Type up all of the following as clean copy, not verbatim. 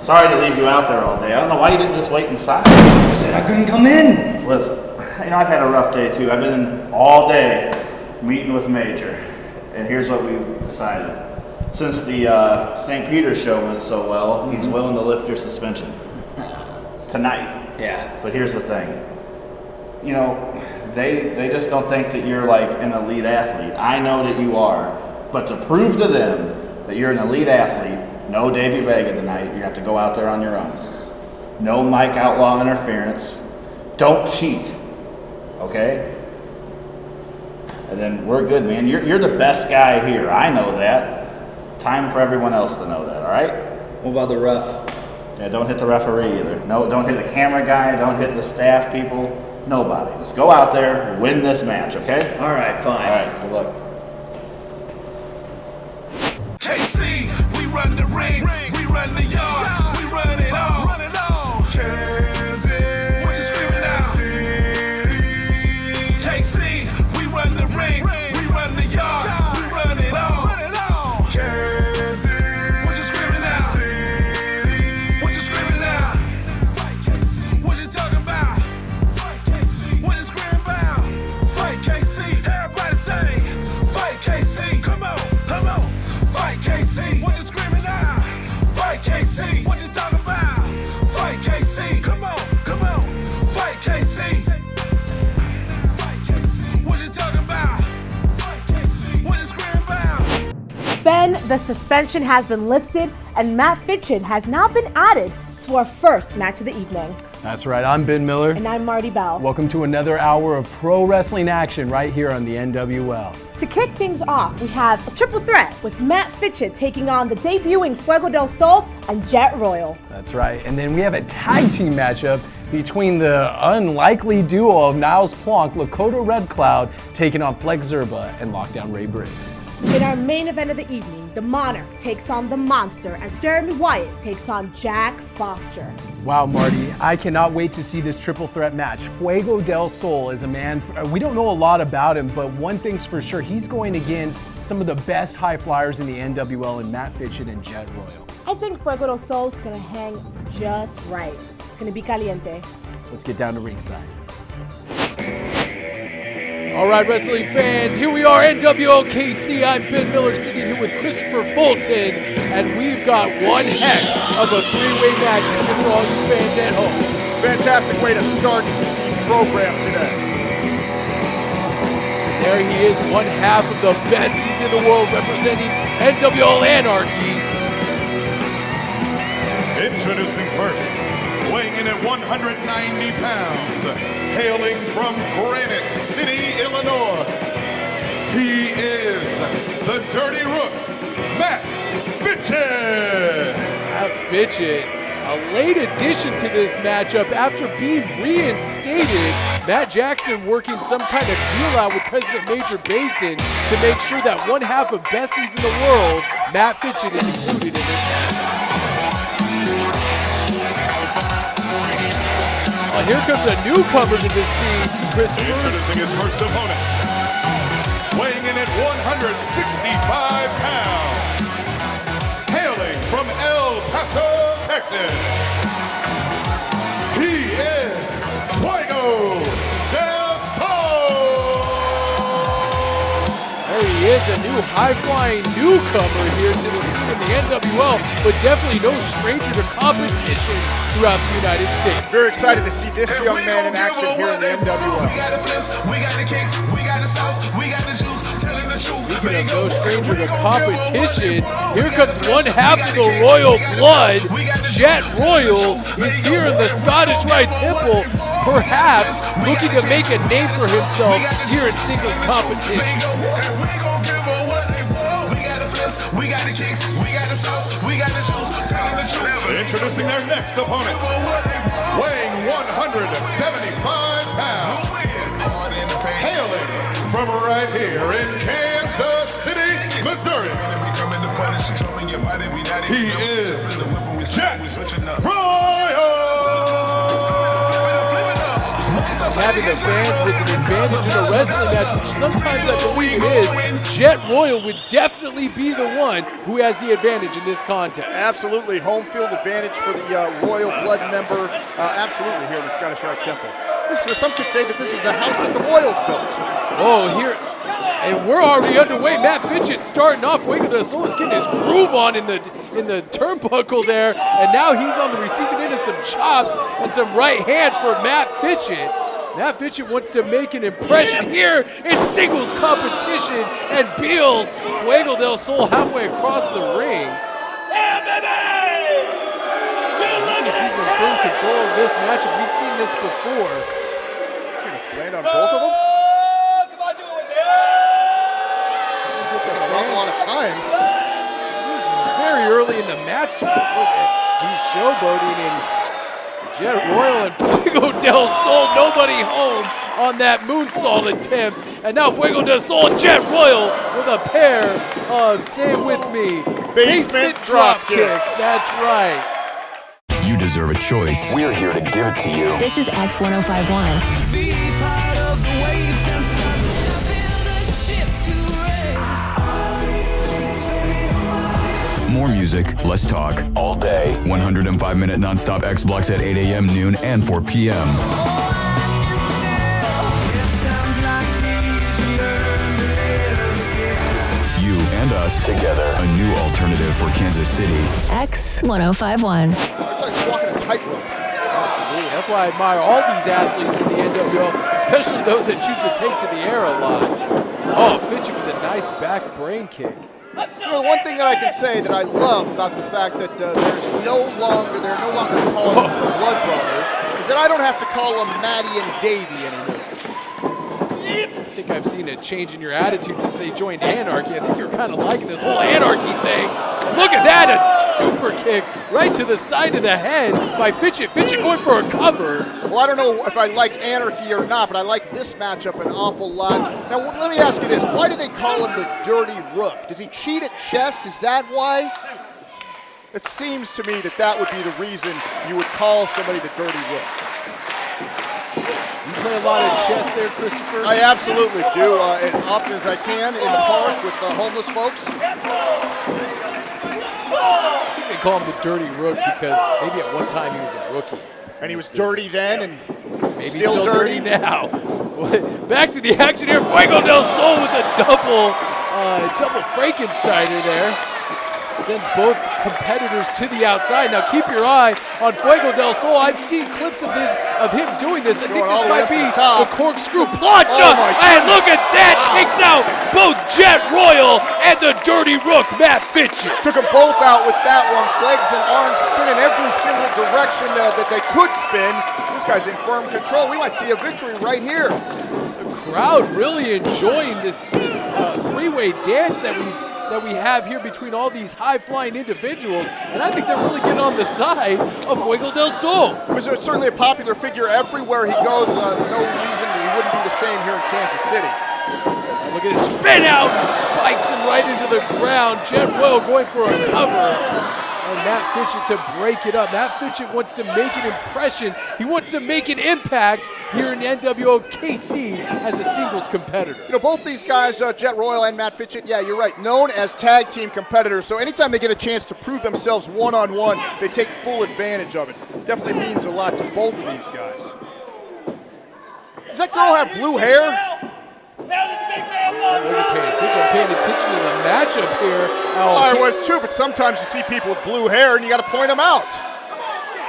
Sorry to leave you out there all day. I don't know why you didn't just wait inside. You said I couldn't come in. Listen, I've had a rough day too. I've been all day meeting with Major, and here's what we decided. Since the St. Peter's show went so well, he's willing to lift your suspension tonight. Yeah. But here's the thing. You know, they just don't think that you're like an elite athlete. I know that you are, but to prove to them that you're an elite athlete, no Davey Vega tonight. You have to go out there on your own. No Mike Outlaw interference. Don't cheat, okay? And then we're good, man. You're the best guy here. I know that. Time for everyone else to know that, all right? What about the ref? Yeah, don't hit the referee either. No, don't hit the camera guy. Don't hit the staff people. Nobody. Just go out there, win this match, okay? All right, fine. All right, good luck. KC, we run the ring, we run the yard, we run it all. Kansas, what you screaming out? KC, we run the ring, we run the yard, we run it all. Kansas, what you screaming out? What you screaming out? What you talking about? What you screaming about? Fight KC, everybody say, fight KC, come on, come on. Fight KC, what you screaming out? Fight KC, what you talking about? Fight KC, come on, come on. Fight KC. Fight KC, what you talking about? Fight KC, what you screaming about? Ben, the suspension has been lifted, and Matt Fitchett has now been added to our first match of the evening. That's right, I'm Ben Miller. And I'm Marty Bell. Welcome to another hour of pro wrestling action right here on the NWL. To kick things off, we have a triple threat with Matt Fitchett taking on the debuting Fuego del Sol and Jet Royal. That's right, and then we have a tag team matchup between the unlikely duo of Niles Plonk, Lakota Red Cloud, taking on Flex Zerba and Lockdown Ray Briggs. In our main event of the evening, the Monarch takes on the Monster as Jeremy Wyatt takes on Jack Foster. Wow, Marty, I cannot wait to see this triple threat match. Fuego del Sol is a man, we don't know a lot about him, but one thing's for sure, he's going against some of the best high flyers in the NWL in Matt Fitchett and Jet Royal. I think Fuego del Sol is going to hang just right. It's going to be caliente. Let's get down to ringside. All right, wrestling fans, here we are, NWL KC. I'm Ben Miller sitting here with Christopher Fulton, and we've got one heck of a three-way match coming for all you fans at home. Fantastic way to start the program today. There he is, one half of the besties in the world representing NWL Anarchy. Introducing first, weighing in at 190 pounds, hailing from Granite City, Illinois. He is the Dirty Rook, Matt Fitchett. Matt Fitchett, a late addition to this matchup after being reinstated. Matt Jackson working some kind of deal out with President Major Basin to make sure that one half of Besties in the world, Matt Fitchett, is included in this match. Well, here comes a newcomer to the scene, Christopher. Introducing his first opponent, weighing in at 165 pounds, hailing from El Paso, Texas. He is Fuego del Sol. There he is, a new high-flying newcomer here to the scene in the NWL, but definitely no stranger to competition throughout the United States. Very excited to see this young man in action here in the NWL. We got the flips, we got the kicks, we got the sauce, we got the juice, telling the truth. Speaking of no stranger to competition, here comes one half of the royal blood. Jet Royal is here in the Scottish Rite Temple, perhaps looking to make a name for himself here in singles competition. We got the kicks, we got the sauce, we got the juice, telling the truth. Introducing their next opponent, weighing 175 pounds, hailing from right here in Kansas City, Missouri. He is Jet Royal. having the fans was an advantage in a wrestling match, which sometimes I believe it is, Jet Royal would definitely be the one who has the advantage in this contest. Absolutely, home field advantage for the Royal Blood member, absolutely here in the Scottish Rite Temple. Some could say that this is a house that the Royals built. Oh, here, and we're already underway. Matt Fitchett starting off. Fuego del Sol is getting his groove on in the turnbuckle there, and now he's on the receiving end of some chops and some right hands for Matt Fitchett. Matt Fitchett wants to make an impression here in singles competition and Beals Fuego del Sol halfway across the ring. He thinks he's in full control of this matchup. We've seen this before. Land on both of them? An awful lot of time. This is very early in the match. Look at these showboating and Jet Royal and Fuego del Sol. Nobody home on that moonsault attempt. And now Fuego del Sol and Jet Royal with a pair of, say it with me, basement drop kicks. That's right. You deserve a choice. We're here to give it to you. This is X1051. More music, less talk. All day. 105-minute nonstop X blocks at 8 a.m., noon, and 4 p.m. You and us together. A new alternative for Kansas City. X1051. It's like walking a tightrope. Absolutely. That's why I admire all these athletes in the NWL, especially those that choose to take to the air a lot. Oh, Fitchett with a nice back brain kick. You know, the one thing that I can say that I love about the fact that they're no longer calling them the Blood Brothers is that I don't have to call them Maddie and Davey anymore. I think I've seen a change in your attitude since they joined Anarchy. I think you're kind of liking this whole Anarchy thing. And look at that, a super kick right to the side of the head by Fitchett. Fitchett going for a cover. Well, I don't know if I like Anarchy or not, but I like this matchup an awful lot. Now, let me ask you this. Why do they call him the Dirty Rook? Does he cheat at chess? Is that why? It seems to me that that would be the reason you would call somebody the Dirty Rook. You play a lot of chess there, Christopher? I absolutely do, as often as I can in the park with homeless folks. I think they call him the Dirty Rook because maybe at one time he was a rookie. And he was dirty then and maybe still dirty now. Back to the action here. Fuego del Sol with a double Frankensteiner there. Sends both competitors to the outside. Now keep your eye on Fuego del Sol. I've seen clips of him doing this. I think this might be the corkscrew plancha. And look at that, takes out both Jet Royal and the Dirty Rook, Matt Fitchett. Took them both out with that one. Legs and arms spinning every single direction that they could spin. This guy's in firm control. We might see a victory right here. The crowd really enjoying this three-way dance that we have here between all these high-flying individuals, and I think they're really getting on the side of Fuego del Sol. He's certainly a popular figure everywhere he goes. No reason he wouldn't be the same here in Kansas City. Look at his spin out and spikes him right into the ground. Jet Royal going for a cover. And Matt Fitchett to break it up. Matt Fitchett wants to make an impression. He wants to make an impact here in NWO KC as a singles competitor. You know, both these guys, Jet Royal and Matt Fitchett, yeah, you're right, known as tag team competitors. So anytime they get a chance to prove themselves one-on-one, they take full advantage of it. Definitely means a lot to both of these guys. Does that girl have blue hair? I wasn't paying attention. I'm paying attention to the matchup here. I was too, but sometimes you see people with blue hair and you got to point them out.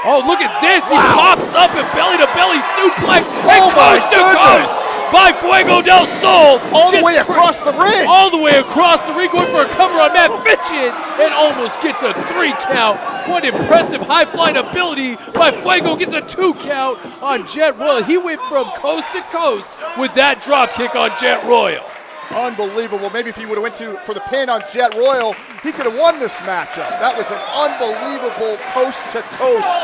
Oh, look at this. Wow. He pops up and belly-to-belly suplex and coast to coast by Fuego del Sol. All the way across the ring. All the way across the ring, going for a cover on Matt Fitchett and almost gets a 3 count. What impressive high-flying ability by Fuego. Gets a 2 count on Jet Royal. He went from coast to coast with that drop kick on Jet Royal. Unbelievable. Maybe if he would have went for the pin on Jet Royal, he could have won this matchup. That was an unbelievable coast-to-coast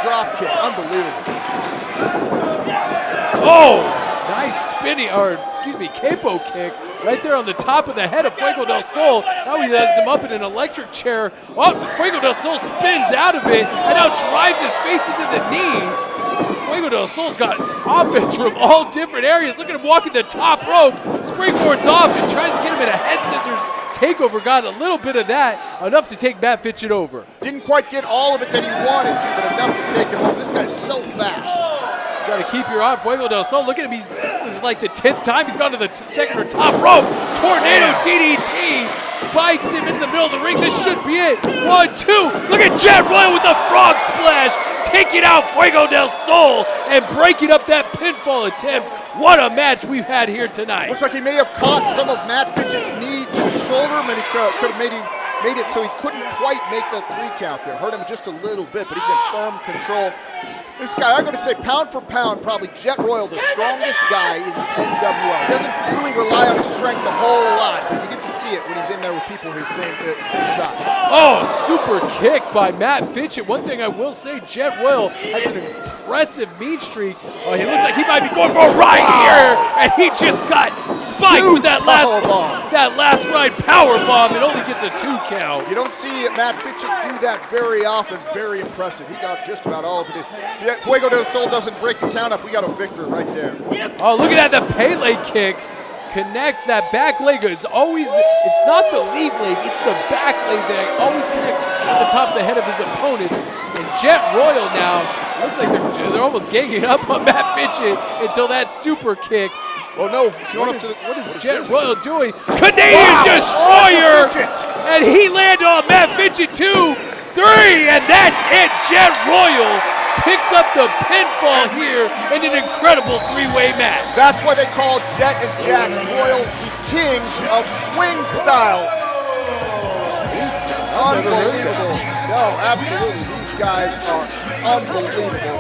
drop kick. Unbelievable. Oh, nice capo kick right there on the top of the head of Fuego del Sol. Now he has him up in an electric chair. Oh, Fuego del Sol spins out of it and now drives his face into the knee. Fuego del Sol's got offense from all different areas. Look at him walking the top rope, springboards off and tries to get him in a head scissors takeover. Got a little bit of that, enough to take Matt Fitchett over. Didn't quite get all of it that he wanted to, but enough to take him over. This guy's so fast. You got to keep your eye on Fuego del Sol. Look at him. This is like the 10th time he's gone to the second or top rope. Tornado DDT. Spikes him in the middle of the ring. This should be it. 1, 2. Look at Jet Royal with the frog splash. Taking out Fuego del Sol and breaking up that pinfall attempt. What a match we've had here tonight. Looks like he may have caught some of Matt Fitchett's knee to the shoulder, and he could have made it so he couldn't quite make that 3 count there. Hurt him just a little bit, but he's in firm control. This guy, I'm going to say pound for pound, probably Jet Royal, the strongest guy in the NWL. Doesn't really rely on his strength a whole lot, but you get to see it when he's in there with people his same size. Oh, super kick by Matt Fitchett. One thing I will say, Jet Royal has an impressive mean streak. Oh, he looks like he might be going for a ride here, and he just got spiked with that last ride power bomb. It only gets a 2 count. You don't see Matt Fitchett do that very often. Very impressive. He got just about all of it. If Fuego del Sol doesn't break the count up, we got a victor right there. Oh, look at that, the Pele kick. Connects that back leg. It's always, it's not the lead leg, it's the back leg that always connects at the top of the head of his opponents. And Jet Royal now, looks like they're almost ganging up on Matt Fitchett until that super kick. Oh no, what is Jet Royal doing? Canadian Destroyer! And he landed on Matt Fitchett 2, 3, and that's it. Jet Royal picks up the pinfall here in an incredible 3-way match. That's why they call Jet and Jax Royal the kings of swing style. Unbelievable. No, absolutely. These guys are unbelievable.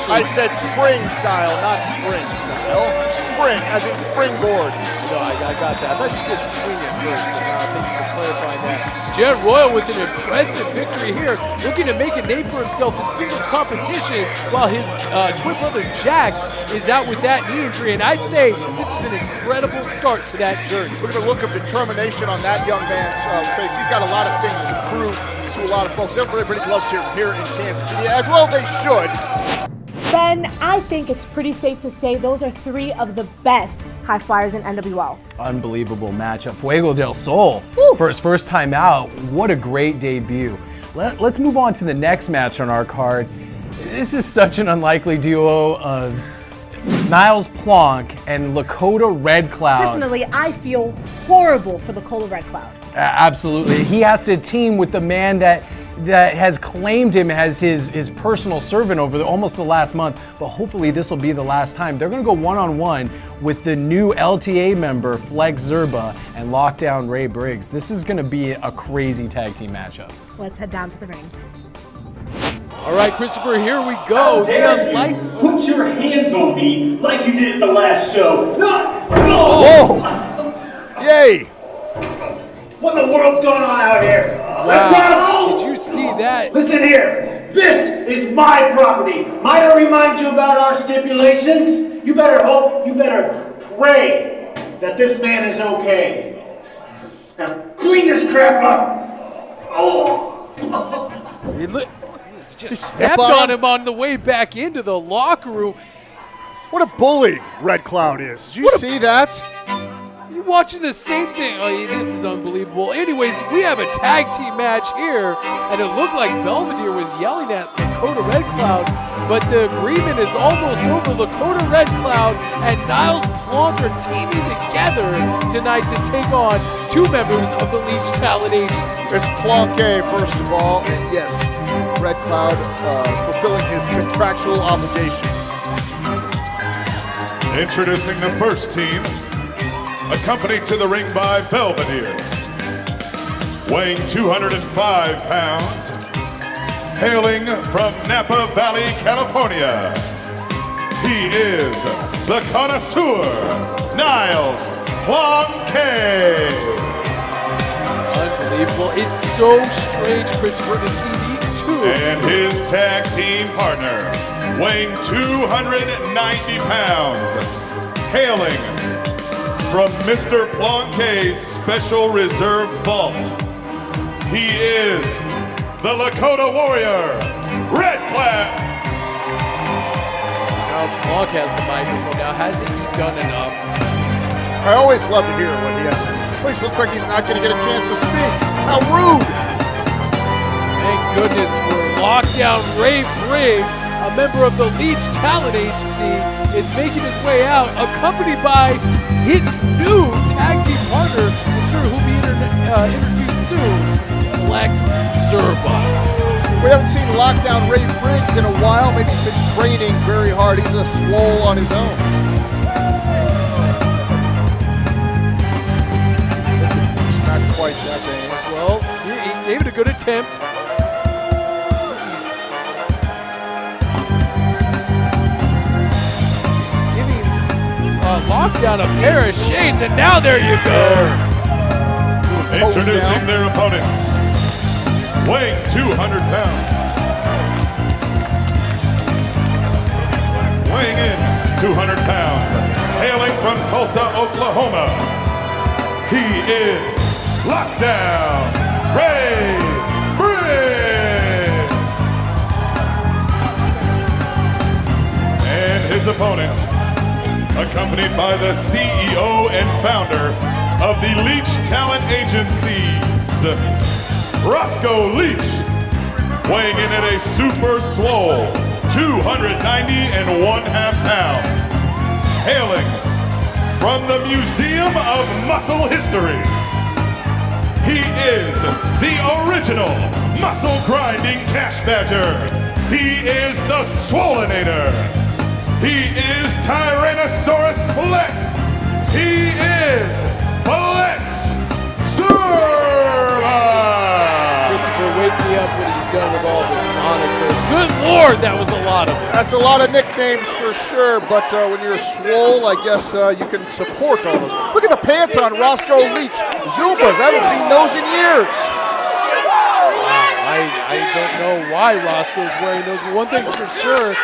I said spring style, not spring style. Spring, as in springboard. No, I got that. I thought you said swing at first, but thank you for clarifying that. Jet Royal with an impressive victory here, looking to make a name for himself in singles competition, while his twin brother Jax is out with that knee injury. And I'd say this is an incredible start to that journey. Look at the look of determination on that young man's face. He's got a lot of things to prove to a lot of folks. Everybody loves him here in Kansas City, as well they should. Ben, I think it's pretty safe to say those are 3 of the best high flyers in NWL. Unbelievable matchup. Fuego del Sol, for his first time out, what a great debut. Let's move on to the next match on our card. This is such an unlikely duo of Niles Plonk and Lakota Red Cloud. Personally, I feel horrible for Lakota Red Cloud. Absolutely. He has to team with the man that has claimed him as his personal servant over almost the last month, but hopefully this will be the last time. They're going to go one-on-one with the new LTA member, Flex Zerba, and Lockdown Ray Briggs. This is going to be a crazy tag team matchup. Let's head down to the ring. All right, Christopher, here we go. Put your hands on me like you did at the last show. Not Whoa! Yay! What in the world's going on out here? Wow. Did you see that? Listen here. This is my property. Might I remind you about our stipulations? You better pray that this man is okay. Now clean this crap up. Oh. He just stepped on him on the way back into the locker room. What a bully Red Cloud is. Did you see that? Watching the same thing. Oh, this is unbelievable. Anyways, we have a tag team match here, and it looked like Belvedere was yelling at Lakota Red Cloud, but the agreement is almost over. Lakota Red Cloud and Niles Plonk are teaming together tonight to take on 2 members of the Leech Talent Agency. It's Plonk, first of all, and yes, Red Cloud fulfilling his contractual obligation. Introducing the first team, accompanied to the ring by Belvedere, weighing 205 pounds, hailing from Napa Valley, California. He is the Connoisseur, Niles Plonk. Unbelievable. It's so strange, Christopher, to see these 2. And his tag team partner, weighing 290 pounds, hailing from Mr. Plonke's Special Reserve Vault, he is the Lakota Warrior, Red Cloud. Niles Plonk has the microphone now. Hasn't he done enough? I always love to hear what he has to say. Always looks like he's not going to get a chance to speak. How rude! Thank goodness for lockdown. Ray Briggs, a member of the Leech talent agency, is making his way out, accompanied by his new tag team partner. I'm sure who'll be introduced soon, Flex Zerba. We haven't seen Lockdown Ray Briggs in a while. Maybe he's been training very hard. He's a Swoll on his own. It's not quite that bad. Well, he gave it a good attempt. He's giving Lockdown a pair of shades, and now there you go. Introducing their opponents, weighing 200 pounds, weighing in 200 pounds, hailing from Tulsa, Oklahoma, he is Lockdown Ray Briggs. And his opponent, accompanied by the CEO and founder of the Leech Talent Agencies, Roscoe Leech, weighing in at a super swole 290.5 pounds, hailing from the Museum of Muscle History. He is the original muscle grinding cash badger. He is the Swollinator. He is Tyrannosaurus Flex. He is Flex Zerba. Christopher, wake me up when he's done with all of his monikers. Good Lord, that was a lot of them. That's a lot of nicknames for sure, but when you're a Swoll, I guess you can support all those. Look at the pants on Roscoe Leech. Zubas, I haven't seen those in years. Wow, I don't know why Roscoe's wearing those, but one thing's for sure,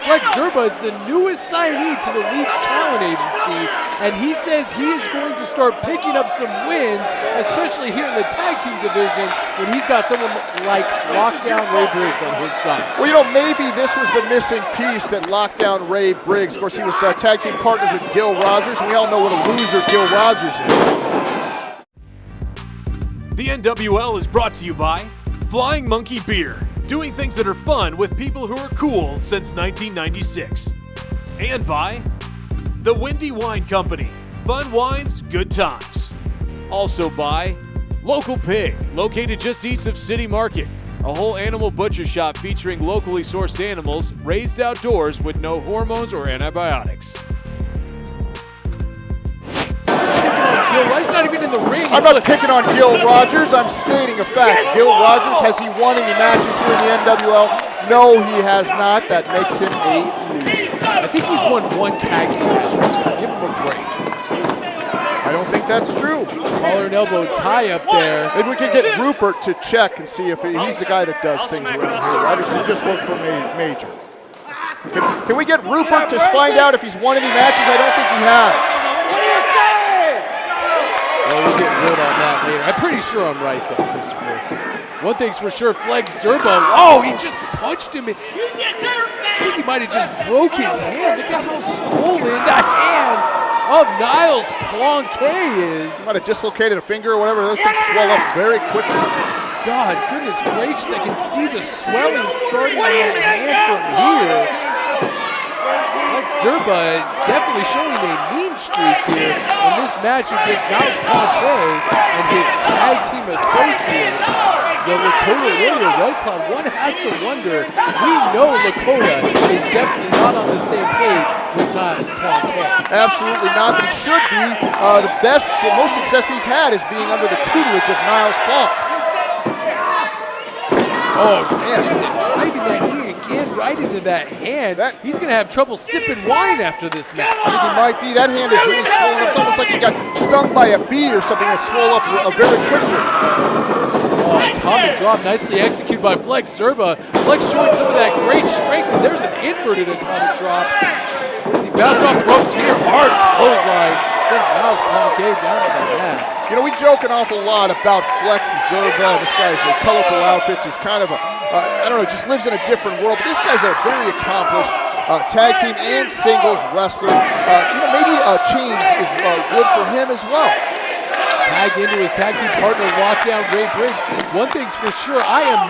Flex Zerba is the newest signee to the Leech Talent Agency, and he says he is going to start picking up some wins, especially here in the tag team division, when he's got someone like Lockdown Ray Briggs on his side. Well, you know, maybe this was the missing piece that locked down Ray Briggs. Of course, he was tag team partners with Gil Rogers, and we all know what a loser Gil Rogers is. The NWL is brought to you by Flying Monkey Beer, doing things that are fun with people who are cool since 1996. And by the Windy Wine Company, fun wines, good times. Also by Local Pig, located just east of City Market, a whole animal butcher shop featuring locally sourced animals raised outdoors with no hormones or antibiotics. Gil Wright's not even in the ring. I'm not picking on Gil Rogers. I'm stating a fact. Gil Rogers, has he won any matches here in the NWL? No, he has not. That makes him a loser. I think he's won one tag team match. Give him a break. I don't think that's true. Collar and elbow tie up there. Maybe we can get Rupert to check and see if he's the guy that does things around here, right? Or does he just work for Major? Can we get Rupert to find out if he's won any matches? I don't think he has. Well, we'll get word on that later. I'm pretty sure I'm right, though, Christopher. One thing's for sure, Flex Zerba. Oh, he just punched him. I think he might have just broke his hand. Look at how swollen the hand of Niles Plonk is. He might have dislocated a finger or whatever. Those things swell up very quickly. God, goodness gracious, I can see the swelling starting on that hand from here. Flex Zerba definitely showing a mean streak here in this match against Niles Plonk and his tag team associate, the Lakota Warrior Red Cloud. One has to wonder, we know Lakota is definitely not on the same page with Niles Plonk. Absolutely not, but he should be. The best and most success he's had is being under the tutelage of Niles Plonk. Oh, damn, driving that knee again right into that hand. He's going to have trouble sipping wine after this match. I think he might be. That hand is really swollen. It's almost like he got stung by a bee or something that swelled up very quickly. Oh, atomic drop, nicely executed by Flex Zerba. Flex showing some of that great strength, and there's an inverted atomic drop. Where does he bounce off the ropes here? Hard clothesline sends Niles Plonk down to the mat. You know, we joke an awful lot about Flex Zerba. This guy's in colorful outfits. He's kind of a, I don't know, just lives in a different world. But this guy's a very accomplished tag team and singles wrestler. Maybe a change is good for him as well. Tag into his tag team partner, lockdown Ray Briggs. One thing's for sure, I don't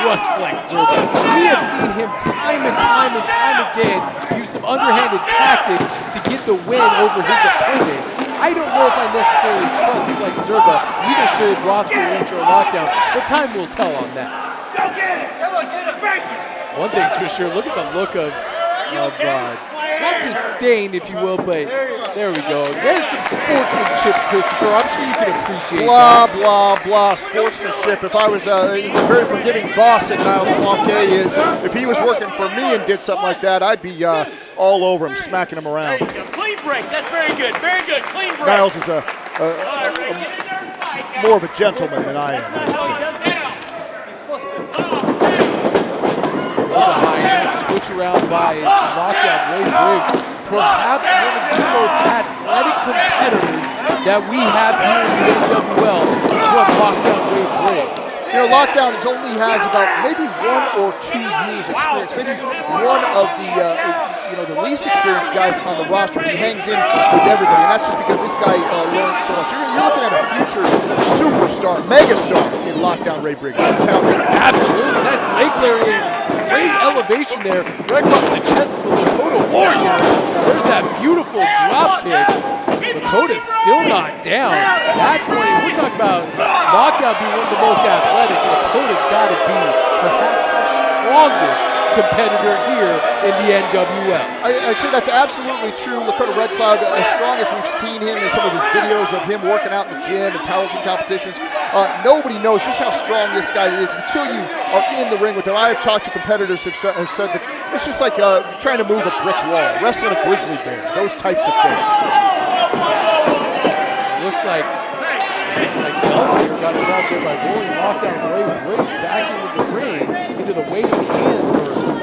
trust Flex Zerba. We have seen him time and time again use some underhanded tactics to get the win over his opponent. I don't know if I necessarily trust Flex Zerba. Neither should Roscoe, Leech, or Lockdown, but time will tell on that. Go get it! Come on, get it! Break it! One thing's for sure, look at the look of not disdain, if you will, but there we go. There's some sportsmanship, Christopher. I'm sure you can appreciate blah, that. Blah, blah, sportsmanship. If I was the very forgiving boss that Niles Plonk is, if he was working for me and did something like that, I'd be all over him, smacking him around. Clean break. That's very good. Very good. Clean break. Niles is more of a gentleman than I am, I would say. Nice switch around by lockdown Ray Briggs. Perhaps one of the most athletic competitors that we have here in the NWL is what lockdown Ray Briggs. Lockdown only has about maybe 1 or 2 years experience, maybe one of the least experienced guys on the roster, but he hangs in with everybody, and that's just because this guy learns so much. You're looking at a future superstar, megastar in lockdown Ray Briggs. Absolutely, nice leg lariat, great elevation there, right across the chest of the Lakota Warrior. And there's that beautiful drop kick. Lakota's still not down. That's when we're talking about lockdown being one of the most athletic. Lakota's got to be perhaps the strongest competitor here in the NWL. I'd say that's absolutely true. Lakota Red Cloud, as strong as we've seen him in some of his videos of him working out in the gym and powerlifting competitions, nobody knows just how strong this guy is until you are in the ring with him. I've talked to competitors who have said that it's just like trying to move a brick wall, wrestling a grizzly bear, those types of things. Looks like Belvedere got involved there by rolling lockdown Ray Briggs back into the ring, into the waiting hands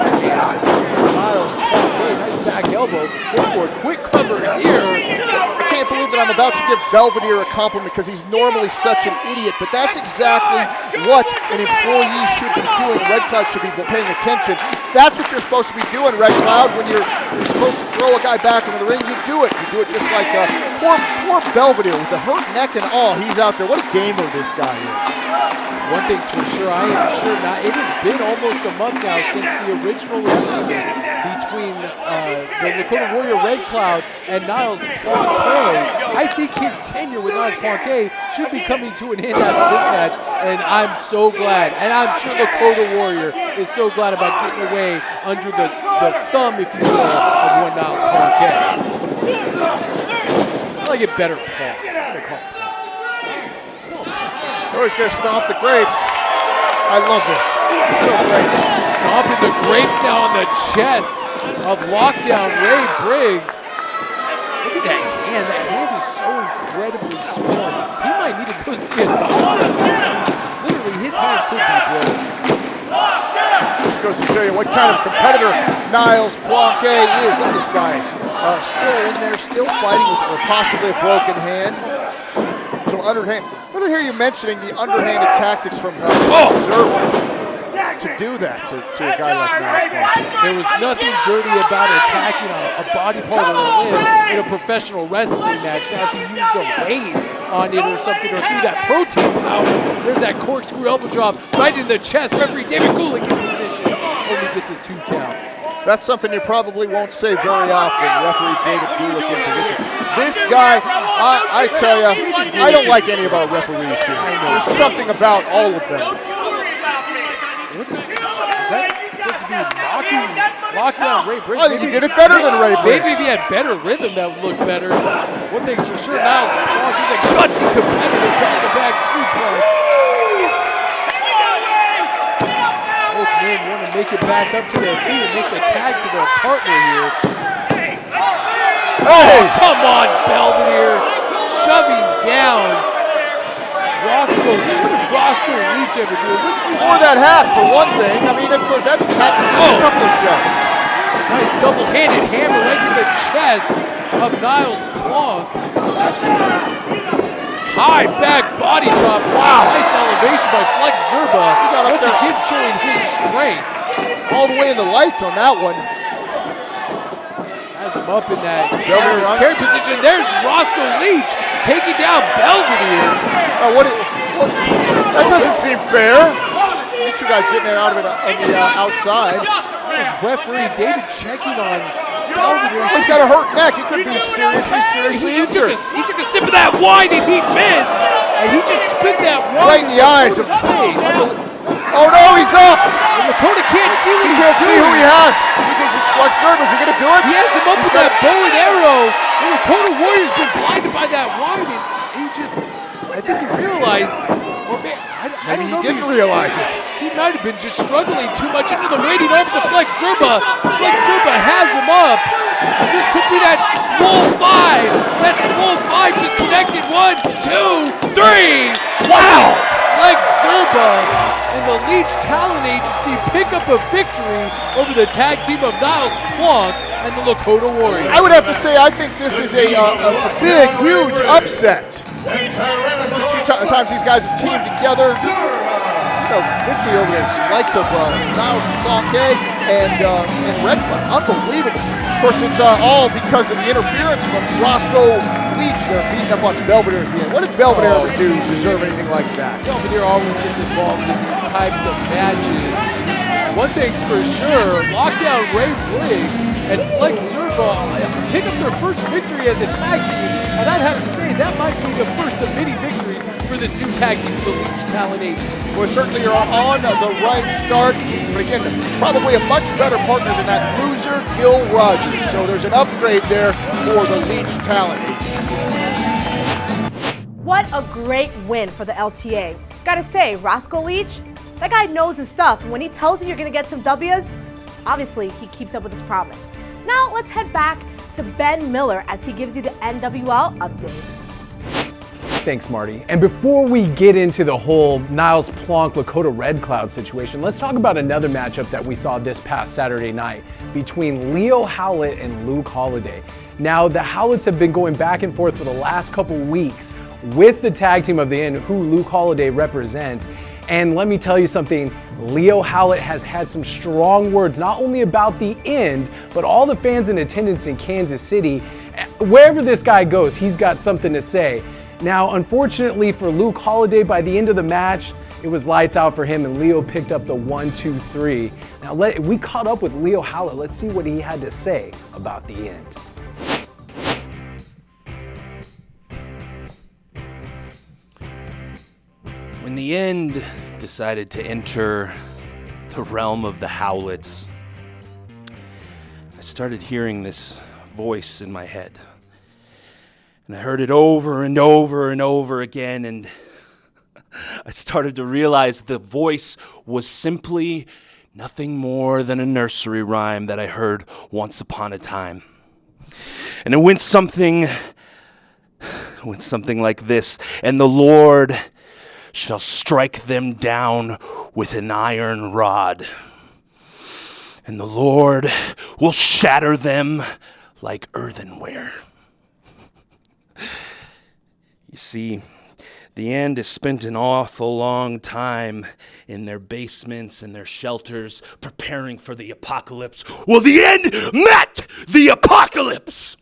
Niles Plonk. Nice back elbow. Look for a quick cover here. I can't believe that I'm about to give Belvedere a compliment because he's normally such an idiot, but that's exactly what an employee should be doing. Red Cloud should be paying attention. That's what you're supposed to be doing, Red Cloud. When you're supposed to throw a guy back into the ring, you do it. You do it just like poor Belvedere with the hurt neck and all. He's out there. What a gamer this guy is. One thing's for sure, I am sure now, it has been almost a month now since the original agreement between the Lakota Warrior Red Cloud and Niles Plonk. I think his tenure with Niles Plonk should be coming to an end after this match, and I'm so glad. And I'm sure Lakota Warrior is so glad about getting away under the thumb, if you will, of one Niles Plonk. I like it better, Plonk. I'm going to call it Plonk. Oh, he's going to stomp the grapes. I love this. It's so great. Stomping the grapes now on the chest of lockdown Ray Briggs. Look at that hand. That hand is so incredibly swollen. He might need to go see a doctor after this. I mean, literally, his hand could be broken. Just goes to show you what kind of competitor Niles Plonk is. Look at this guy. Still in there, still fighting with possibly a broken hand. So underhand. I don't hear you mentioning the underhanded tactics from Zerba to do that to a guy like Niles Plonk. There was nothing dirty about attacking a body part or a limb in a professional wrestling match. Now, if he used a weight on it or something, or threw that protein powder, there's that corkscrew elbow drop right in the chest. Referee David Gulick in position. Only gets a 2 count. That's something you probably won't say very often, referee David Gulick in position. This guy, I tell you, I don't like any of our referees here. There's something about all of them. Is that supposed to be lockdown Ray Briggs? I think he did it better than Ray Briggs. Maybe if he had better rhythm, that would look better. One thing's for sure, Niles Plonk is a gutsy competitor, back-to-back suplex. Both men want to make it back up to their feet and make the tag to their partner here. Hey! Come on, Belvedere. Shoving down Roscoe. What did Roscoe and Leech ever do? Wore that hat, for one thing. I mean, of course, that hat deserves a couple of shows. Nice double-handed hammer right to the chest of Niles Plonk. High back body drop. Wow. Nice elevation by Flex Zerba. Once again showing his strength. all the way in the lights on that one. Has him up in that Belvedere carry position. There's Roscoe Leech taking down Belvedere. That doesn't seem fair. These two guys getting it out of it on the outside. There's referee David checking on Belvedere. He's got a hurt neck. He could be seriously injured. He took a sip of that wine and he missed. And he just spit that wine right in the eyes of his face. Oh no, he's up! And Lakota can't see what He he's can't see who doing. he has. He thinks it's Flex Zerba. Is he gonna do it? He has him up with that bow and arrow. The Lakota Warrior's been blinded by that wine, and I think he realized, or I don't know. Maybe he didn't realize it. He might have been just struggling too much into the waiting arms of Flex Zerba. Flex Zerba has him up, and this could be that Swoll 5. That Swoll 5 just connected. 1, 2, 3. Wow! Flex Zerba and the Leech Talent Agency pick up a victory over the tag team of Niles, Plonk, and the Lakota Warriors. I would have to say I think this is a big, huge upset. Those two times these guys have teamed together. Victory over the likes of Niles, Plonk, and Red Cloud. Unbelievable. Of course, it's all because of the interference from Roscoe Leech. They're beating up on Belvedere at the end. What did Belvedere ever do to deserve anything like that? Belvedere always gets involved in these types of matches. One thing's for sure, Lockdown Ray Briggs and Flex Zerba pick up their first victory as a tag team, and I'd have to say that might be the first of many victories for this new tag team for the Leech Talent Agency. Well, certainly you're on the right start, but again, probably a much better partner than that loser, Gil Rogers. So there's an upgrade there for the Leech Talent Agency. What a great win for the LTA. Gotta say, Roscoe Leech, that guy knows his stuff. And when he tells you you're gonna get some W's, obviously he keeps up with his promise. Now let's head back to Ben Miller as he gives you the NWL update. Thanks, Marty. And before we get into the whole Niles Plonk Lakota Red Cloud situation, let's talk about another matchup that we saw this past Saturday night between Leo Howlett and Luke Holiday. Now, the Howletts have been going back and forth for the last couple weeks with the tag team of the end, who Luke Holiday represents. And let me tell you something, Leo Howlett has had some strong words, not only about the end, but all the fans in attendance in Kansas City. Wherever this guy goes, he's got something to say. Now, unfortunately for Luke Holiday, by the end of the match, it was lights out for him and Leo picked up the 1, 2, 3. Now, we caught up with Leo Howlett. Let's see what he had to say about the end. When the end decided to enter the realm of the Howletts, I started hearing this voice in my head. And I heard it over and over and over again, and I started to realize the voice was simply nothing more than a nursery rhyme that I heard once upon a time. And it went something like this: and the Lord shall strike them down with an iron rod, and the Lord will shatter them like earthenware. You see, the end has spent an awful long time in their basements and their shelters preparing for the apocalypse. Well, the end met the apocalypse.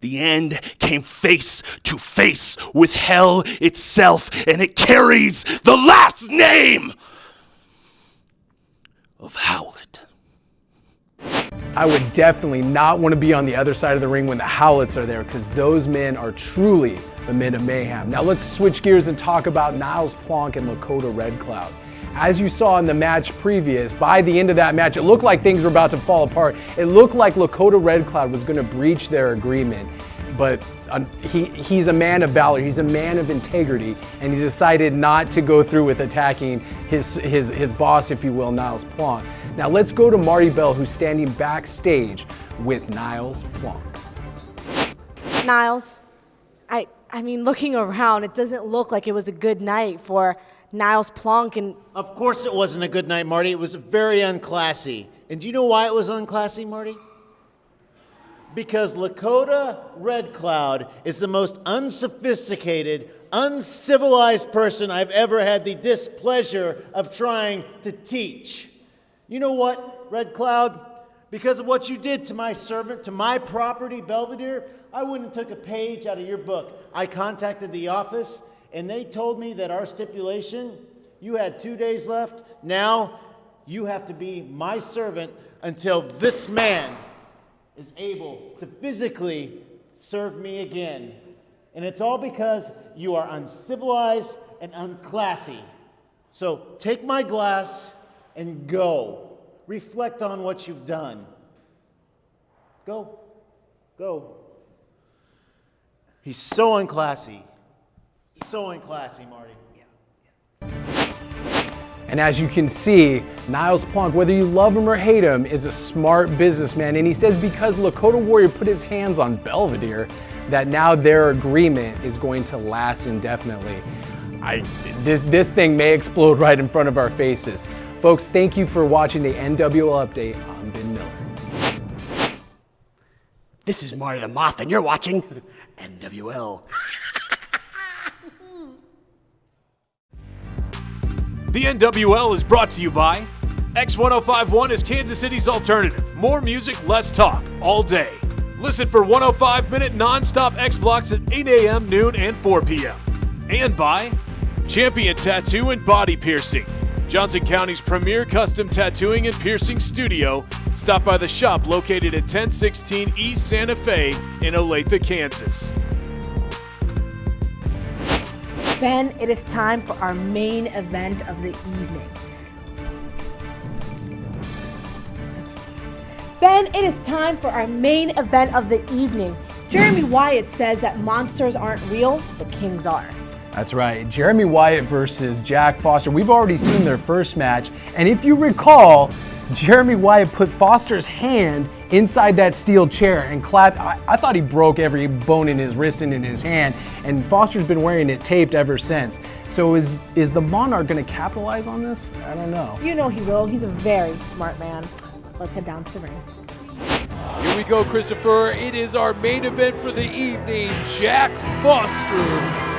The end came face to face with hell itself, and it carries the last name of Howlett. I would definitely not want to be on the other side of the ring when the Howletts are there, because those men are truly the men of mayhem. Now let's switch gears and talk about Niles Plonk and Lakota Red Cloud. As you saw in the match previous, by the end of that match, it looked like things were about to fall apart. It looked like Lakota Red Cloud was going to breach their agreement, but he's a man of valor, he's a man of integrity, and he decided not to go through with attacking his boss, if you will, Niles Plonk. Now let's go to Marty Bell, who's standing backstage with Niles Plonk. Niles, I mean, looking around, it doesn't look like it was a good night for Niles Plonk and... Of course it wasn't a good night, Marty. It was very unclassy. And do you know why it was unclassy, Marty? Because Lakota Red Cloud is the most unsophisticated, uncivilized person I've ever had the displeasure of trying to teach. You know what, Red Cloud? Because of what you did to my servant, to my property, Belvedere, I wouldn't have took a page out of your book. I contacted the office, and they told me that our stipulation, you had 2 days left. Now, you have to be my servant until this man is able to physically serve me again. And it's all because you are uncivilized and unclassy. So take my glass and go. Reflect on what you've done. Go. Go. He's so unclassy. So unclassy, Marty. And as you can see, Niles Plonk, whether you love him or hate him, is a smart businessman. And he says because Lakota Warrior put his hands on Belvedere, that now their agreement is going to last indefinitely. This thing may explode right in front of our faces. Folks, thank you for watching the NWL Update. I'm Ben Miller. This is Marty the Moth, and you're watching NWL. The NWL is brought to you by X1051 is Kansas City's alternative. More music, less talk, all day. Listen for 105-minute non-stop X blocks at 8 a.m., noon, and 4 p.m. And by Champion Tattoo and Body Piercing, Johnson County's premier custom tattooing and piercing studio. Stop by the shop located at 1016 East Santa Fe in Olathe, Kansas. Ben, it is time for our main event of the evening. Ben, it is time for our main event of the evening. Jeremy Wyatt says that monsters aren't real, the kings are. That's right, Jeremy Wyatt versus Jack Foster. We've already seen their first match, and if you recall, Jeremy Wyatt put Foster's hand inside that steel chair and clapped. I thought he broke every bone in his wrist and in his hand, and Foster's been wearing it taped ever since. So is the Monarch going to capitalize on this? I don't know. You know he will. He's a very smart man. Let's head down to the ring. Here we go, Christopher. It is our main event for the evening. Jack Foster,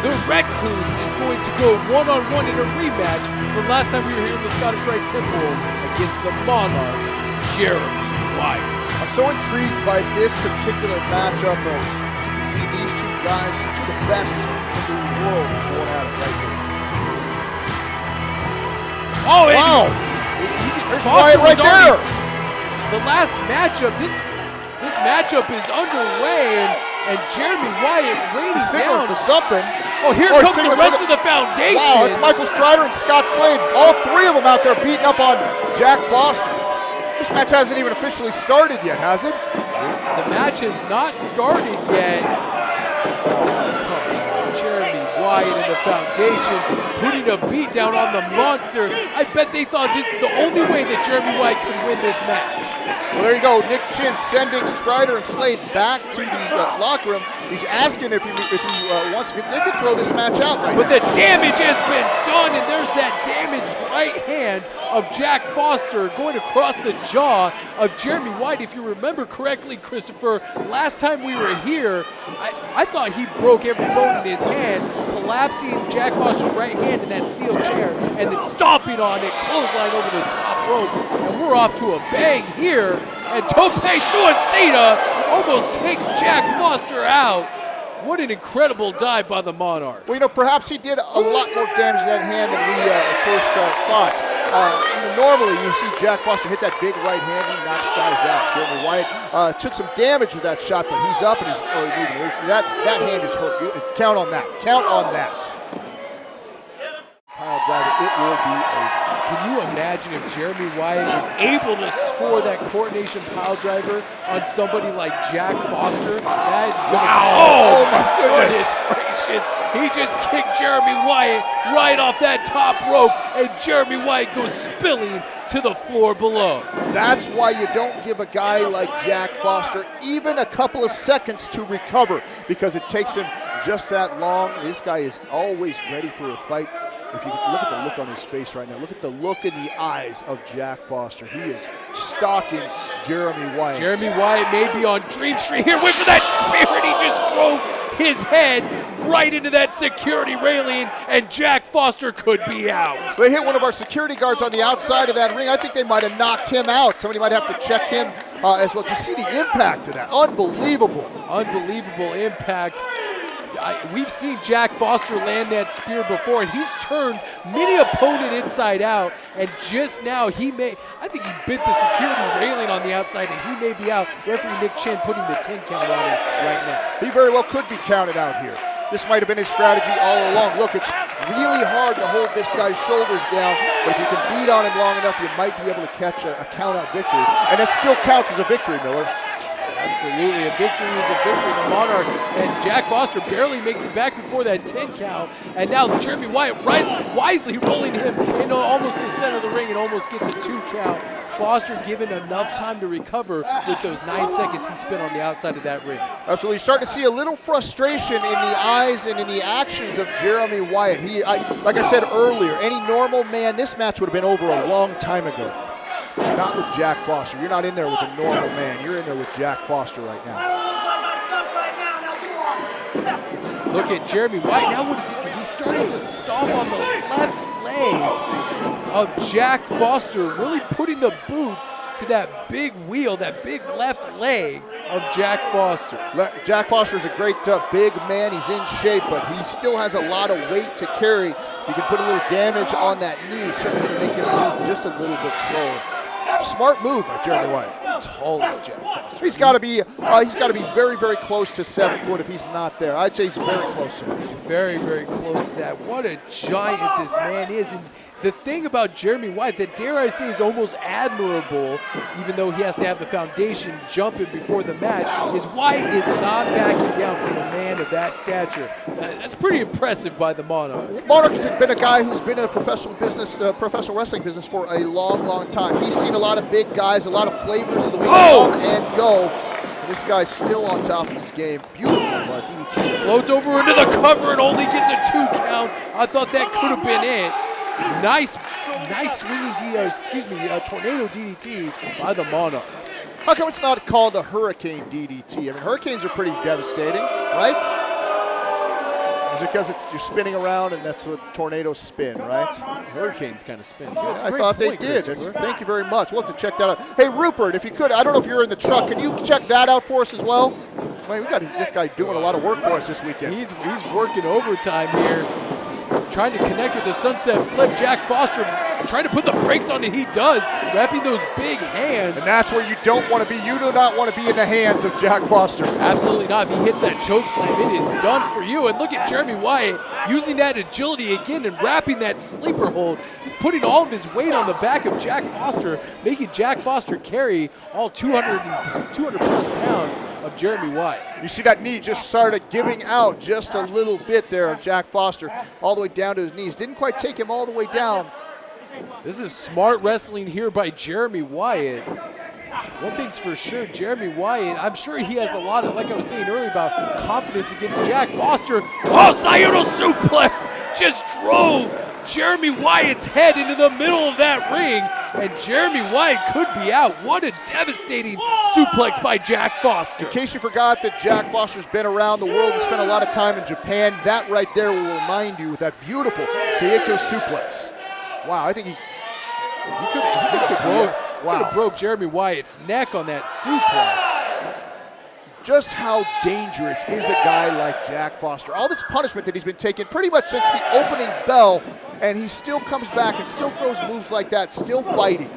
the Recluse, is going to go one-on-one in a rematch from last time we were here in the Scottish Rite Temple against the Monarch, Jeremy Wyatt. I'm so intrigued by this particular matchup to see these two guys, two of the best in the world, going at it right here. Oh, wow! There's Wyatt right there. The last matchup, this matchup is underway, and Jeremy Wyatt raining down for something. Oh, here comes the rest of the foundation. Wow, it's Michael Strider and Scott Slade. All three of them out there beating up on Jack Foster. This match hasn't even officially started yet, has it? The match has not started yet. Oh, come on. Jeremy Wyatt and the foundation putting a beat down on the monster. I bet they thought this is the only way that Jeremy Wyatt could win this match. Well, there you go. Nick Chin sending Strider and Slade back to the locker room. He's asking if he wants to. They could throw this match out right now. But the damage has been done, and there's that damaged right hand of Jack Foster going across the jaw of Jeremy Wyatt. If you remember correctly, Christopher, last time we were here, I thought he broke every bone in his hand, collapsing Jack Foster's right hand in that steel chair, and then stomping on it, clothesline over the top rope. And we're off to a bang here, and Tope Suicida almost takes Jack Foster out. What an incredible dive by the Monarch. Well, you know, perhaps he did a lot more damage to that hand than we first thought. Normally you see Jack Foster hit that big right hand, he knocks guys out. Jeremy Wyatt took some damage with that shot, but he's up and he's moving. That hand is hurt. Count on that. Count on that. Pile driver, it will be over. Can you imagine if Jeremy Wyatt is able to score that coordination pile driver on somebody like Jack Foster? That's wow! Oh my goodness! Gracious. He just kicked Jeremy Wyatt right off that top rope, and Jeremy Wyatt goes spilling to the floor below. That's why you don't give a guy like Jack Foster even a couple of seconds to recover, because it takes him just that long. This guy is always ready for a fight. If you look at the look on his face right now, look at the look in the eyes of Jack Foster. He is stalking Jeremy Wyatt. Jeremy Wyatt may be on Dream Street here. Wait for that spear, and he just drove his head right into that security railing, and Jack Foster could be out. They hit one of our security guards on the outside of that ring. I think they might have knocked him out. Somebody might have to check him as well. Did you see the impact of that? Unbelievable. Unbelievable impact. We've seen Jack Foster land that spear before, and he's turned many opponent inside out, and just now I think he bit the security railing on the outside, and he may be out. Referee Nick Chin putting the 10 count on him right now. He very well could be counted out here. This might have been his strategy all along. Look, it's really hard to hold this guy's shoulders down, but if you can beat on him long enough, you might be able to catch a count-out victory, and that still counts as a victory, Miller. Absolutely, a victory is a victory. The Monarch and Jack Foster barely makes it back before that 10 count, and now Jeremy Wyatt wisely rolling him into almost the center of the ring and almost gets a 2 count. Foster given enough time to recover with those 9 seconds he spent on the outside of that ring. Absolutely, you're starting to see a little frustration in the eyes and in the actions of Jeremy Wyatt. Like I said earlier, any normal man, this match would have been over a long time ago. Not with Jack Foster. You're not in there with a normal man. You're in there with Jack Foster right now. Look at Jeremy Wyatt. Now what is he? He's starting to stomp on the left leg of Jack Foster, really putting the boots to that big wheel, that big left leg of Jack Foster. Jack Foster is a great big man. He's in shape, but he still has a lot of weight to carry. If you can put a little damage on that knee, it's certainly going to make him move just a little bit slower. Smart move by Jeremy Wyatt. Tall as Jack Foster. He's got to be very, very close to 7 foot if he's not there. I'd say he's very close to that. Very, very close to that. What a giant this man is. And the thing about Jeremy Wyatt that, dare I say, is almost admirable, even though he has to have the foundation jumping before the match, is Wyatt is not backing down from a man of that stature. That's pretty impressive by the Monarch. Monarch has been a guy who's been in a professional wrestling business for a long, long time. He's seen a lot of big guys, a lot of flavors of the week come and go. And this guy's still on top of his game. Beautiful DDT. Floats over into the cover and only gets a 2 count. I thought that could have been it. Nice swinging tornado DDT by the Monarch. How come it's not called a hurricane DDT? I mean, hurricanes are pretty devastating, right? Is it because you're spinning around and that's what tornadoes spin, right? Hurricanes kind of spin too. I thought they did. Thank you very much. We'll have to check that out. Hey, Rupert, if you could, I don't know if you're in the truck. Can you check that out for us as well? Man, we got this guy doing a lot of work for us this weekend. He's working overtime here, trying to connect with the sunset flip. Jack Foster trying to put the brakes on it. He does, wrapping those big hands. And that's where you don't want to be. You do not want to be in the hands of Jack Foster. Absolutely not. If he hits that choke slam, it is done for you. And look at Jeremy Wyatt using that agility again and wrapping that sleeper hold. He's putting all of his weight on the back of Jack Foster, making Jack Foster carry all 200 plus pounds of Jeremy Wyatt. You see that knee just started giving out just a little bit there of Jack Foster, all the way down to his knees. Didn't quite take him all the way down. This is smart wrestling here by Jeremy Wyatt. One thing's for sure, Jeremy Wyatt, I'm sure he has a lot of, like I was saying earlier, about confidence against Jack Foster. Oh, Sayuno suplex just drove Jeremy Wyatt's head into the middle of that ring, and Jeremy Wyatt could be out. What a devastating suplex by Jack Foster. In case you forgot that Jack Foster's been around the world and spent a lot of time in Japan, that right there will remind you with that beautiful Saito suplex. Wow, I think he could have broke Jeremy Wyatt's neck on that suplex. Just how dangerous is a guy like Jack Foster? All this punishment that he's been taking pretty much since the opening bell, and he still comes back and still throws moves like that, still fighting.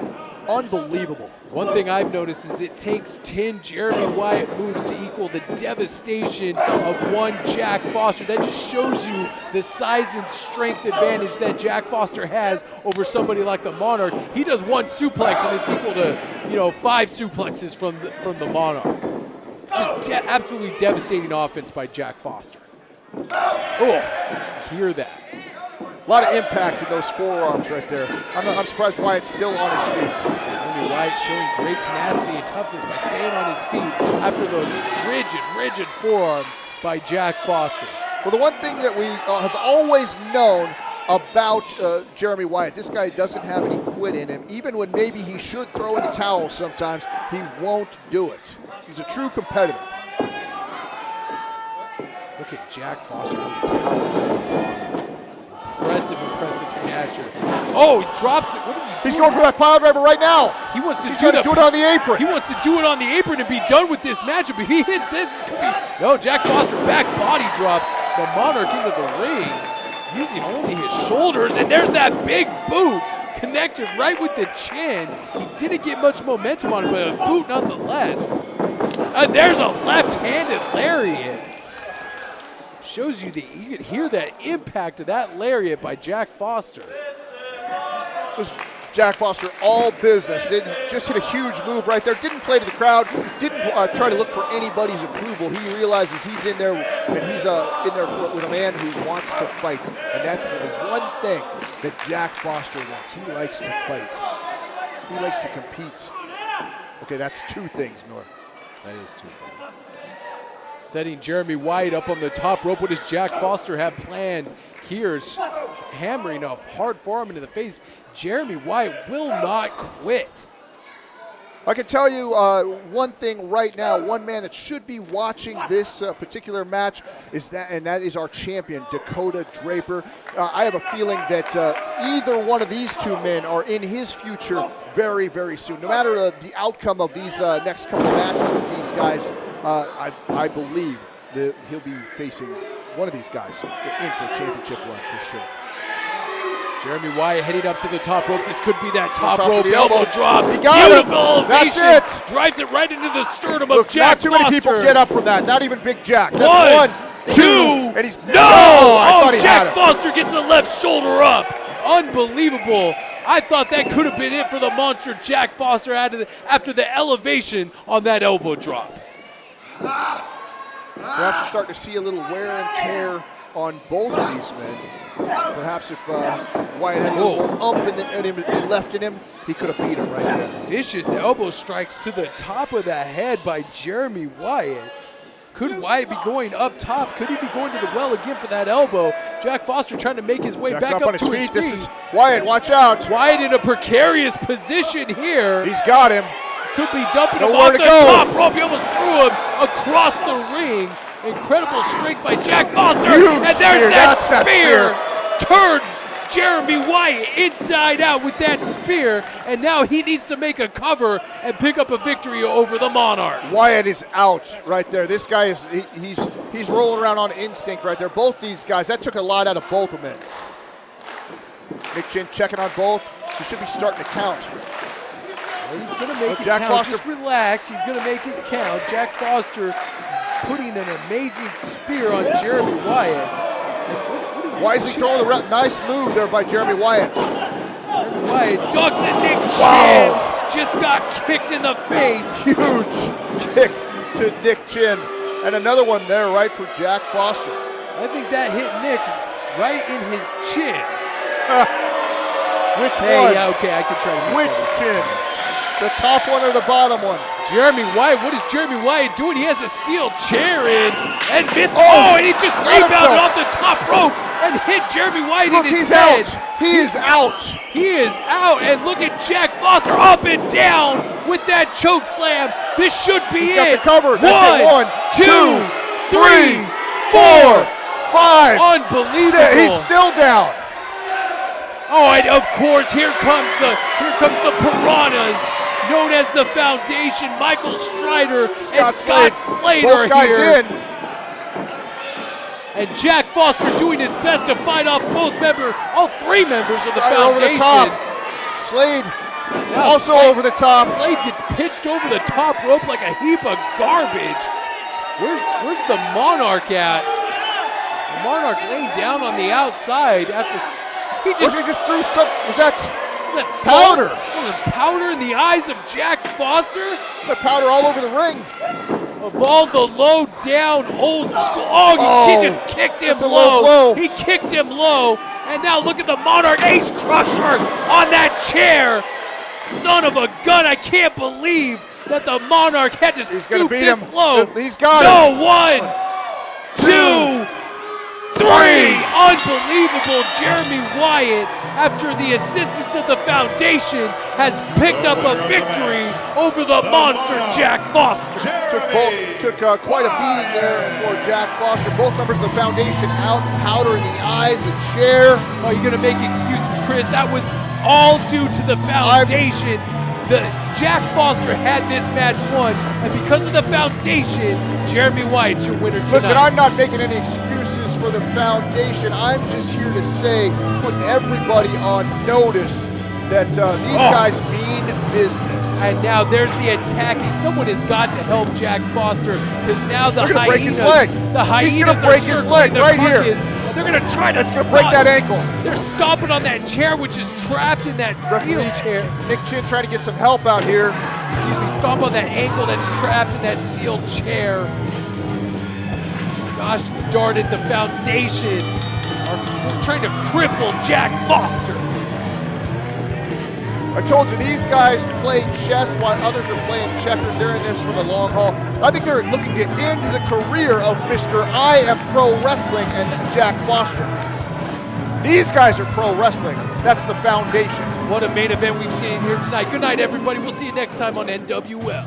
Unbelievable. One thing I've noticed is it takes 10 Jeremy Wyatt moves to equal the devastation of one Jack Foster. That just shows you the size and strength advantage that Jack Foster has over somebody like the Monarch. He does one suplex and it's equal to, 5 suplexes from the Monarch. Just absolutely devastating offense by Jack Foster. Oh, hear that. A lot of impact in those forearms right there. I'm surprised Wyatt's still on his feet. Jeremy Wyatt showing great tenacity and toughness by staying on his feet after those rigid forearms by Jack Foster. Well, the one thing that we have always known about Jeremy Wyatt, this guy doesn't have any quit in him. Even when maybe he should throw in the towel sometimes, he won't do it. He's a true competitor. Look at Jack Foster, how he towers over the impressive stature. Oh, he drops it. What is he doing? He's going for that pile driver right now. He wants to do it on the apron. He wants to do it on the apron and be done with this matchup. If he hits this, it could be. No, Jack Foster back body drops the Monarch into the ring, using only his shoulders, and there's that big boot connected right with the chin. He didn't get much momentum on it, but a boot nonetheless. There's a left-handed lariat. Shows you that you could hear that impact of that lariat by Jack Foster. It was Jack Foster all business. It just hit a huge move right there. Didn't play to the crowd. Didn't try to look for anybody's approval. He realizes he's in there, and he's in there with a man who wants to fight. And that's the one thing that Jack Foster wants. He likes to fight. He likes to compete. Okay, that's two things, Miller. That is two things. Setting Jeremy Wyatt up on the top rope. What does Jack Foster have planned? Here's hammering a hard forearm into the face. Jeremy Wyatt will not quit. I can tell you one thing right now. One man that should be watching this particular match is that is our champion, Dakota Draper. I have a feeling that either one of these two men are in his future very, very soon. No matter the outcome of these next couple of matches with these guys, I believe that he'll be facing one of these guys in for a championship run for sure. Jeremy Wyatt heading up to the top rope. This could be that top rope elbow drop. He got Beautiful him. elevation. That's it. Drives it right into the sternum Look, of Jack Foster. not too many people get up from that. Not even Big Jack. That's one, two, and he's no. I thought he Jack had Foster gets the left shoulder up. Unbelievable. I thought that could have been it for the monster Jack Foster after the elevation on that elbow drop. Perhaps you're starting to see a little wear and tear on both of these men. Perhaps if Wyatt had a little more oomph left in him, he could have beat him right there. Vicious elbow strikes to the top of the head by Jeremy Wyatt. Could Wyatt be going up top? Could he be going to the well again for that elbow? Jack Foster trying to make his way back up to his feet. This is Wyatt, watch out. Wyatt in a precarious position here. He's got him. Could be dumping him off the top rope. He almost threw him across the ring. Incredible strength by Jack Foster. Huge and there's spear. that That's spear. Turned Jeremy Wyatt inside out with that spear. And now he needs to make a cover and pick up a victory over the Monarch. Wyatt is out right there. This guy is he's rolling around on instinct right there. Both these guys, that took a lot out of both of them. Nick Chin checking on both. He should be starting to count. Well, he's going to make it Jack count. Foster. Just relax. He's going to make his count. Jack Foster putting an amazing spear on Jeremy Wyatt. Why is he throwing the nice move there by Jeremy Wyatt? Jeremy Wyatt ducks and Nick Chin just got kicked in the face. Huge kick to Nick Chin. And another one there right for Jack Foster. I think that hit Nick right in his chin. Which one? Yeah, okay, I can try to Which chin? The top one or the bottom one? Jeremy Wyatt, what is Jeremy Wyatt doing? He has a steel chair in and missed. Oh, and he just rebounded off the top rope and hit Jeremy Wyatt in his head. He is out. He is out. And look at Jack Foster up and down with that choke slam. This should be He's it. got the cover. That's it. 1, 2, 3, 4, 5. Unbelievable. He's still down. Oh, and of course, here comes the Piranhas, known as the Foundation. Michael Strider and Scott Slater both guys here. in. And Jack Foster doing his best to fight off all three members of the Strider Foundation. over the top. Slade Now also over the top. Slade gets pitched over the top rope like a heap of garbage. Where's the Monarch at? The Monarch laying down on the outside after he just threw some. Was that powder? Salt? Was it powder in the eyes of Jack Foster? The powder all over the ring. Of all the low down old school. He just kicked him That's a low blow. He kicked him low. And now look at the Monarch Ace Crusher on that chair. Son of a gun, I can't believe that the Monarch had to scoop this low. He's got it. him. 1, 2, 3! Unbelievable. Jeremy Wyatt, after the assistance of the Foundation, has picked up a victory over the monster Jack Foster. Took quite a beating there for Jack Foster. Both members of the Foundation out, powder in the eyes, a chair. Are you going to make excuses, Chris? That was all due to the Foundation. Jack Foster had this match won, and because of the Foundation, Jeremy Wyatt, your winner tonight. Listen, I'm not making any excuses for the Foundation. I'm just here to say, putting everybody on notice that these guys mean business. And now there's the attacking. Someone has got to help Jack Foster, because now the They're gonna break his hyenas, leg. the hyenas He's gonna are break his circling leg the right here. carcass. They're gonna try to That's gonna break that ankle. They're stomping on that chair, which is trapped in that steel chair. Nick Chin trying to get some help out here. Excuse me, stomp on that ankle that's trapped in that steel chair. Gosh darn it, the Foundation are trying to cripple Jack Foster. I told you, these guys play chess while others are playing checkers. They're in this for the long haul. I think they're looking to end the career of Mr. I Am Pro Wrestling and Jack Foster. These guys are pro wrestling. That's the Foundation. What a main event we've seen here tonight. Good night, everybody. We'll see you next time on NWL.